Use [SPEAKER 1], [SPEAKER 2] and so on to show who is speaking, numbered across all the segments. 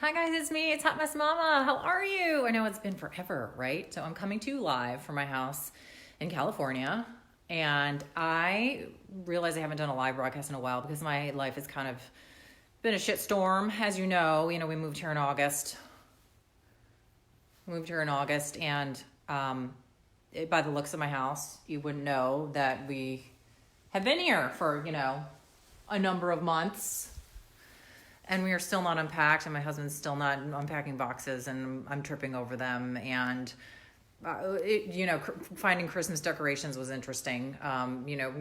[SPEAKER 1] Hi guys, it's me. It's Hot Mess Mama. How are you? I know it's been forever, right? So I'm coming to you live from my house in California, and I realize I haven't done a live broadcast in a while because my life has kind of been a shitstorm, as you know. We moved here in August. And by the looks of my house, you wouldn't know that we have been here for a number of months. And we are still not unpacked, and my husband's still not unpacking boxes, and I'm tripping over them. And, finding Christmas decorations was interesting,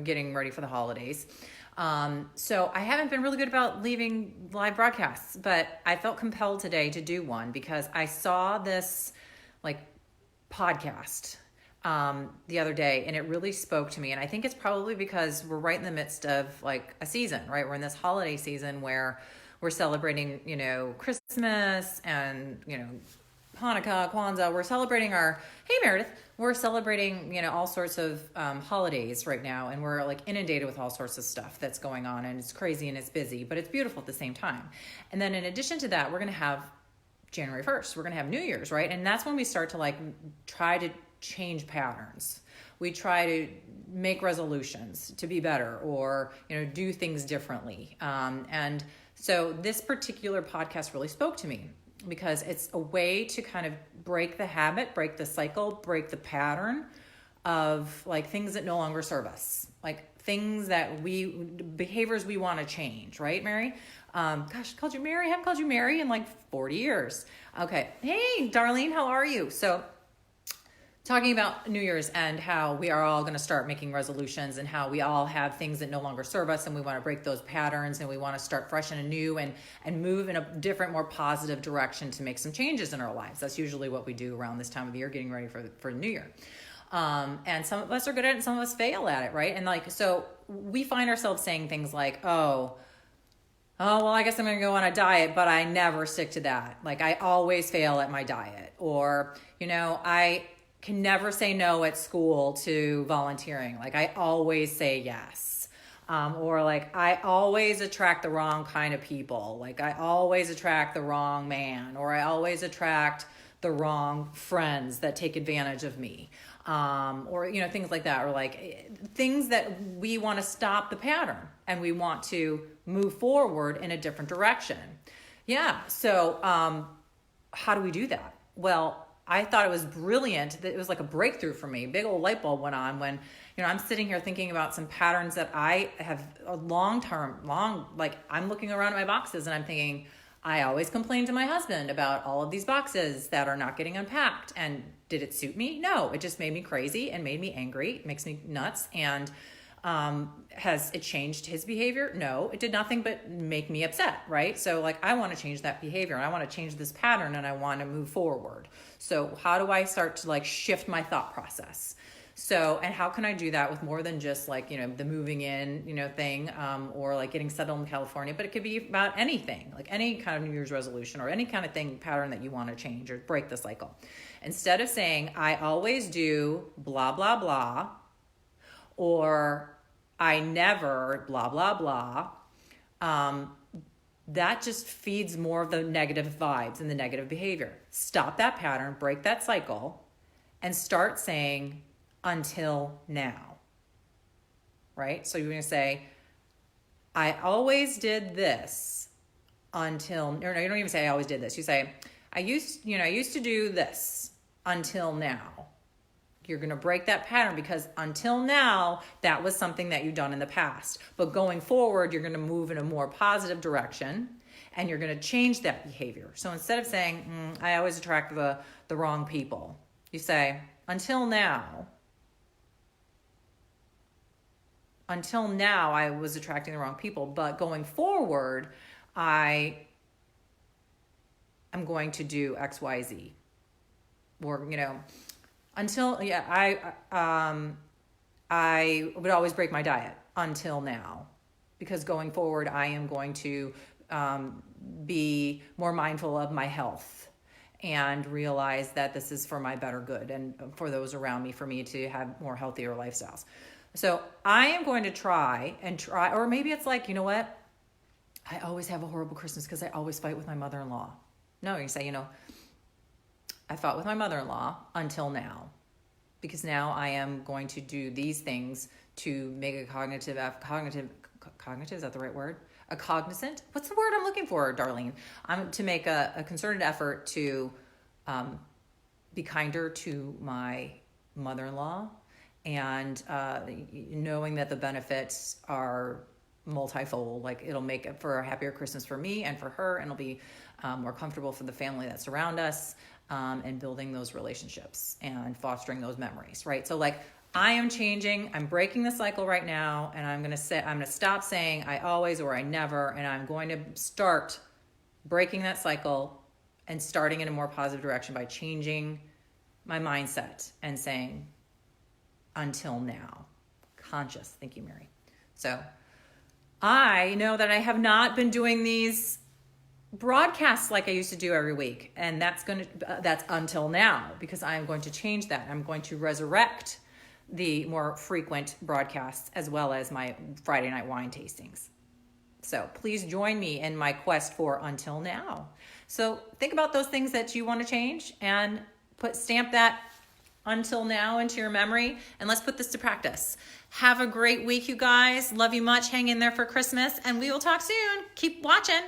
[SPEAKER 1] getting ready for the holidays. So I haven't been really good about leaving live broadcasts, but I felt compelled today to do one because I saw this, podcast the other day, and it really spoke to me. And I think it's probably because we're right in the midst of, a season, right? We're in this holiday season where we're celebrating, Christmas and, Hanukkah, Kwanzaa. We're celebrating we're celebrating, all sorts of holidays right now. And we're inundated with all sorts of stuff that's going on, and it's crazy and it's busy, but it's beautiful at the same time. And then in addition to that, we're going to have January 1st. We're going to have New Year's, right? And that's when we start to try to change patterns. We try to make resolutions to be better or, do things differently. And so this particular podcast really spoke to me because it's a way to kind of break the habit, break the cycle, break the pattern of things that no longer serve us, behaviors we want to change, right, Mary? Gosh, I called you Mary. I haven't called you Mary in 40 years. Okay. Hey, Darlene, how are you? So talking about New Year's and how we are all going to start making resolutions and how we all have things that no longer serve us, and we want to break those patterns, and we want to start fresh and anew and move in a different, more positive direction to make some changes in our lives. That's usually what we do around this time of the year, getting ready for the New Year. And some of us are good at it and some of us fail at it, right? And so we find ourselves saying things like, well, I guess I'm going to go on a diet, but I never stick to that. I always fail at my diet. Or, I can never say no at school to volunteering. I always say yes. Or I always attract the wrong kind of people. I always attract the wrong man, or I always attract the wrong friends that take advantage of me. Or, things like that, or things that we want to stop the pattern and we want to move forward in a different direction. Yeah. So, how do we do that? Well, I thought it was brilliant. That it was like a breakthrough for me. Big old light bulb went on when, I'm sitting here thinking about some patterns that I have I'm looking around at my boxes and I'm thinking, I always complain to my husband about all of these boxes that are not getting unpacked. And did it suit me? No, it just made me crazy and made me angry. It makes me nuts. And has it changed his behavior? No, it did nothing but make me upset, right? So I want to change that behavior, and I want to change this pattern, and I want to move forward. So how do I start to shift my thought process? So, and how can I do that with more than just the moving in, thing, or getting settled in California, but it could be about anything, any kind of New Year's resolution or any kind of pattern that you want to change or break the cycle. Instead of saying, I always do blah, blah, blah, or I never blah, blah, blah, that just feeds more of the negative vibes and the negative behavior. Stop that pattern, break that cycle, and start saying, until now, right? So you're going to say, I always did this until, no, you don't even say I always did this. You say, I used to do this until now. You're going to break that pattern because until now, that was something that you've done in the past. But going forward, you're going to move in a more positive direction, and you're going to change that behavior. So instead of saying, I always attract the wrong people, you say, until now, I was attracting the wrong people, but going forward, I am going to do X, Y, Z. Or, I would always break my diet until now, because going forward, I am going to be more mindful of my health and realize that this is for my better good and for those around me, for me to have more healthier lifestyles. So I am going to try, or maybe it's you know what? I always have a horrible Christmas because I always fight with my mother-in-law. No, you say, I fought with my mother-in-law until now, because now I am going to do these things to make a cognitive, is that the right word? A cognizant? What's the word I'm looking for, Darlene? I'm to make a concerted effort to be kinder to my mother-in-law, and knowing that the benefits are multifold. Like, it'll make it for a happier Christmas for me and for her, and it'll be more comfortable for the family that surround us, and building those relationships and fostering those memories, right? So like, I am changing, I'm breaking the cycle right now, and I'm going to stop saying I always or I never, and I'm going to start breaking that cycle and starting in a more positive direction by changing my mindset and saying, until now. Conscious. Thank you, Mary. So I know that I have not been doing these broadcasts like I used to do every week, and that's until now, because I'm going to change that. I'm going to resurrect the more frequent broadcasts, as well as my Friday night wine tastings. So please join me in my quest for until now. So think about those things that you want to change, and stamp that until now into your memory, and let's put this to practice. Have a great week, you guys. Love you much. Hang in there for Christmas, and we will talk soon. Keep watching.